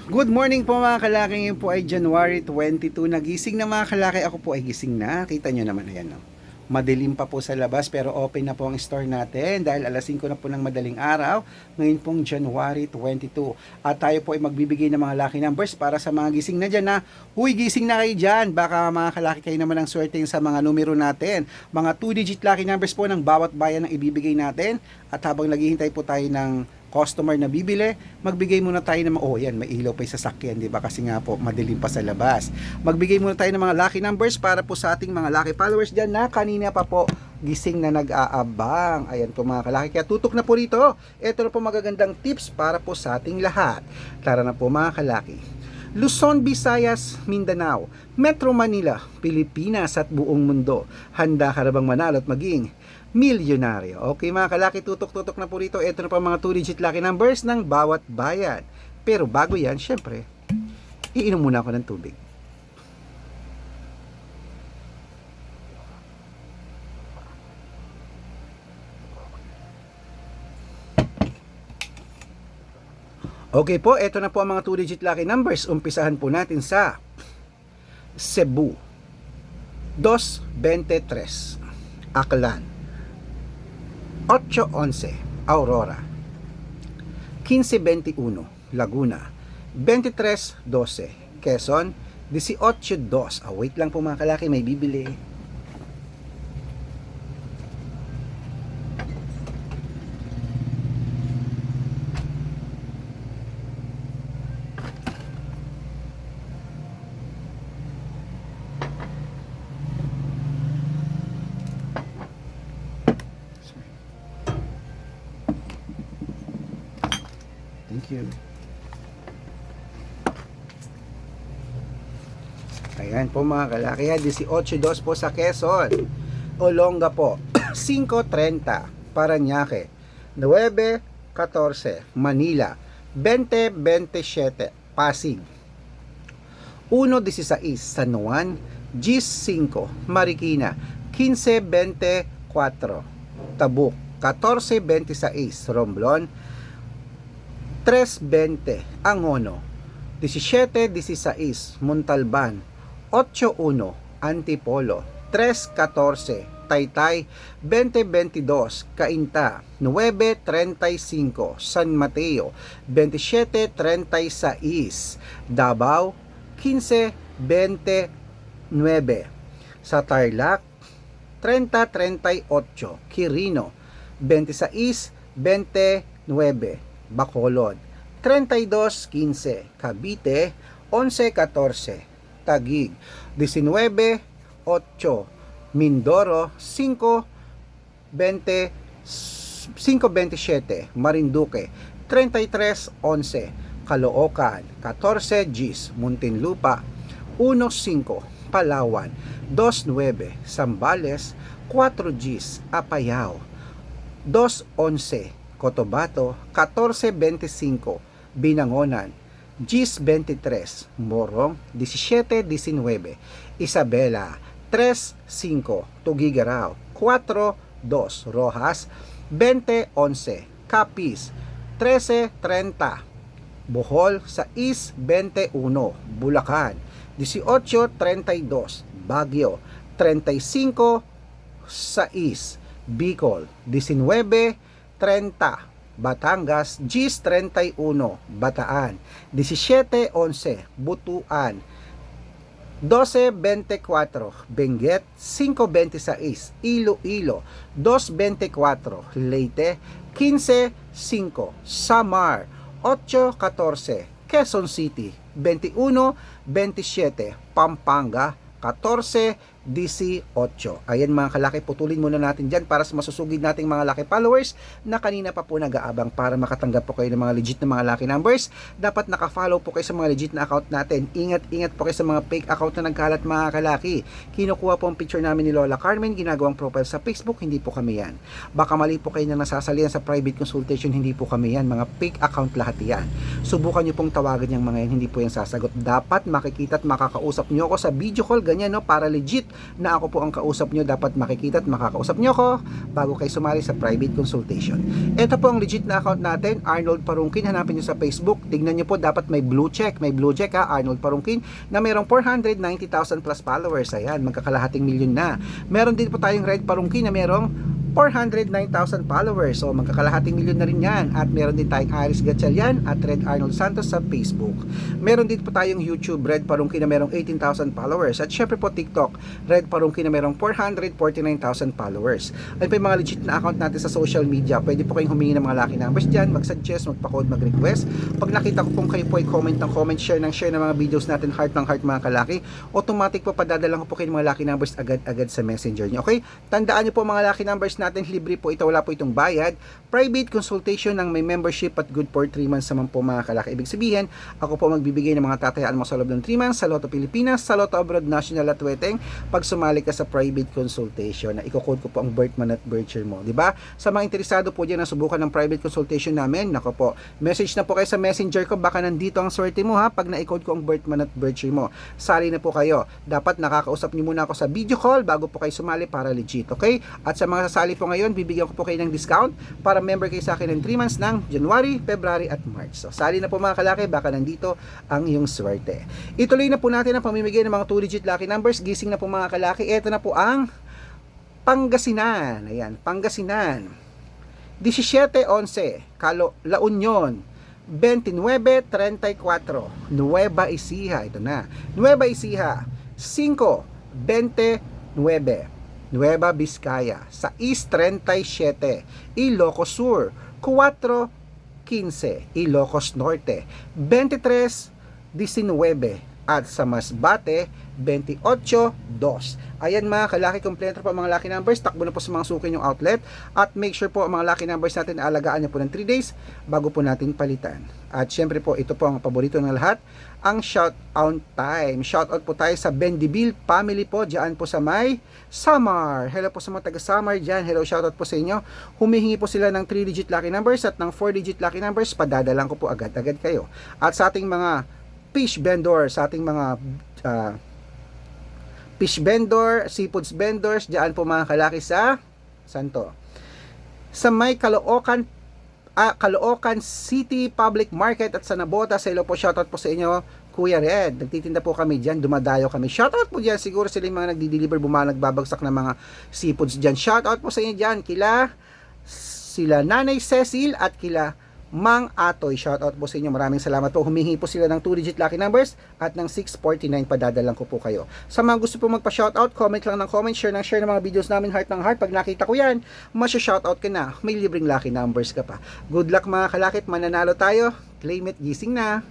Good morning po mga kalaki. Ngayon po ay January 22. Nagising na mga kalaki. Ako po ay gising na. Kita nyo naman, ayan no. Madilim pa po sa labas pero open na po ang store natin dahil alas 5 na po ng madaling araw. Ngayon pong January 22. At tayo po ay magbibigay ng mga lucky numbers para sa mga gising na dyan na, huy, gising na kayo dyan. Baka mga kalaki kayo naman ang swerte sa mga numero natin. Mga 2-digit lucky numbers po ng bawat bayan ang ibibigay natin. At habang naghihintay po tayo ng customer na bibili, magbigay muna tayo ng yan, may ilaw pa yung sasakyan, di ba? Kasi nga po, madilim pa sa labas. Magbigay muna tayo ng mga lucky numbers para po sa ating mga lucky followers dyan na kanina pa po gising na nag-aabang. Ayan po mga kalaki. Kaya tutok na po rito. Ito na po magagandang tips para po sa ating lahat. Tara na po mga kalaki. Luzon, Visayas, Mindanao, Metro Manila, Pilipinas at buong mundo. Handa ka na bang manalo at maging milyonaryo? Okay mga kalaki, tutok-tutok na po rito. Ito na pa mga 2-digit lucky numbers ng bawat bayan. Pero bago yan, syempre, iinom muna ako ng tubig. Okay po, ito na po ang mga 2-digit lucky numbers. Umpisahan po natin sa Cebu, 223, Aklan, 811, Aurora, 1521, Laguna, 2312, Quezon, 182. Wait lang po mga kalaki, may bibili. Thank you. Ayan po mga kalaki, 18-2 po sa Quezon. Olongapo, 5-30, Parañaque, 9-14, Manila, 20-27, Pasig, 1-16, San Juan, 10-5, Marikina, 15-24, Tabuk, 14-26, Romblon, 3:20 Angono, 17:16 Montalban, 8:1 Antipolo, 3:14 Taytay, 20:22 Cainta, 9:35 San Mateo, 27:36 Davao, 15:29 sa Tarlac, 30:38 Quirino, 26:29 Bacolod, 32:15 Cavite, 11:14 Taguig, 19:8 Mindoro, 5:27 Marinduque, 33:11 Caloocan, 14 Gs Muntinlupa, 1:5 Palawan, 2:9 Zambales, 4 Gs Apayao, 2:11 Cotabato, 14:25 Binangonan, 10:23 Morong, 17:19 Isabela, 3:5 Tuguegarao, 4:2 Rojas, 20:11 Capiz, 13:30 Bohol, 6:21 Bulacan, 18:32 Baguio, 35:6 Bicol, 19:30 Batangas, 10:31 Bataan, 17:11 Butuan, 12:24 Benguet, 5:26 Iloilo, 2:24 Leyte, 15:5 Samar, 8:14 Quezon City, 21:27 Pampanga, 14:18. Ayan mga kalaki, putulin muna natin dyan para sa masusugid nating mga lucky followers na kanina pa po nag-aabang. Para makatanggap po kayo ng mga legit na mga lucky numbers, dapat naka-follow po kayo sa mga legit na account natin. Ingat-ingat po kayo sa mga fake account na nagkalat mga kalaki. Kinukuha po ang picture namin ni Lola Carmen, ginagawang profile sa Facebook, hindi po kami yan. Baka mali po kayo na nasasalihan sa private consultation, hindi po kami yan. Mga fake account lahat yan. Subukan nyo pong tawagan yung mga yan, hindi po yan sasagot. Dapat makikita at makakausap nyo ako sa video call, ganyan no, para legit na ako po ang kausap nyo. Dapat makikita at makakausap nyo ako bago kayo sumali sa private consultation. Ito po ang legit na account natin, Arnold Parungkin. Hanapin nyo sa Facebook. Tignan nyo po, dapat may blue check. May blue check ha, Arnold Parungkin, na mayroong 490,000 plus followers. Ayan, magkakalahating milyon na. Meron din po tayong Red Parungkin na mayroong 409,000 followers. So magkakalahating milyon na rin yan. At meron din tayong Iris Gatchalian at Red Arnold Santos sa Facebook. Meron din po tayong YouTube, Red Parungkin, na merong 18,000 followers. At syempre po TikTok, Red Parungkin, na merong 449,000 followers. Ayun po yung mga legit na account natin sa social media. Pwede po kayong humingi ng mga lucky numbers dyan, mag-suggest, magpa-code, mag-request. Pag nakita ko pong kayo po ay comment ng comment, share ng mga videos natin, heart ng heart mga kalaki, automatic po padadalang ko po kayo ng mga lucky numbers agad-agad sa messenger nyo. Okay? Tandaan nyo po mga lucky numbers natin, libre po ito, wala po itong bayad. Private consultation ng may membership at good for 3 months naman po mga kalaki. Ibig sabihin, ako po magbibigay ng mga tatayaan mo sa loob ng 3 months sa Lotto Pilipinas, sa Lotto Abroad, National at Weteng pag sumali ka sa private consultation. Na i-code ko po ang birth month at birth year mo, di ba? Sa mga interesado po diyan na subukan ng private consultation namin, nako po, message na po kayo sa messenger ko, baka nandito ang swerte mo ha, pag na-code ko ang birth month at birth year mo. Sali na po kayo. Dapat nakakausap niyo muna ako sa video call bago po kayo sumali para legit, okay? At sa mga sasali po ngayon, bibigyan ko po kayo ng discount para member kayo sa akin ng 3 months ng January, February at March. So, sali na po mga kalaki, baka nandito ang iyong swerte. Ituloy na po natin ang pamimigay ng mga 2-digit lucky numbers. Gising na po mga kalaki. Ito na po ang Pangasinan. Ayan, Pangasinan. 17-11, La Union. 29-34, Nueva Ecija. Ito na. Nueva Ecija. 5-29. Nueva Vizcaya, 6:37, Ilocos Sur, 4:15, Ilocos Norte, 23:19, at sa Masbate, 28:2. Ayan mga kalaki, kompleto po mga lucky numbers. Takbo na po sa mga suki yung outlet. At make sure po ang mga lucky numbers natin, alagaan nyo po ng 3 days bago po natin palitan. At syempre po, ito po ang paborito ng lahat, ang shout out time. Shout out po tayo sa Bendibil family po, dyan po sa may Samar. Hello po sa mga taga Samar dyan. Hello, shout out po sa inyo. Humihingi po sila ng 3-digit lucky numbers at ng 4-digit lucky numbers. Padadalang ko po agad-agad kayo. At sa ating mga fish vendor, sa ating mga fish vendor, seafoods vendors, dyan po mga kalaki sa Santo. Sa may Caloocan City Public Market at sa Nabota, sa ilo po, shoutout po sa inyo, Kuya Red. Nagtitinda po kami dyan, dumadayo kami. Shoutout po dyan, siguro sila yung mga nagdi-deliver, nagbabagsak ng mga seafoods dyan. Shoutout po sa inyo dyan, sila Nanay Cecil at kila Mang Atoy. Shoutout po sa inyo. Maraming salamat po. Humihingi po sila ng 2-digit lucky numbers at ng 649, padadalang ko po kayo. Sa mga gusto po magpa-shoutout, comment lang ng comment, share ng mga videos namin, heart ng heart. Pag nakita ko yan, masya-shoutout ka na. May libreng lucky numbers ka pa. Good luck mga kalakit, mananalo tayo. Claim it, gising na.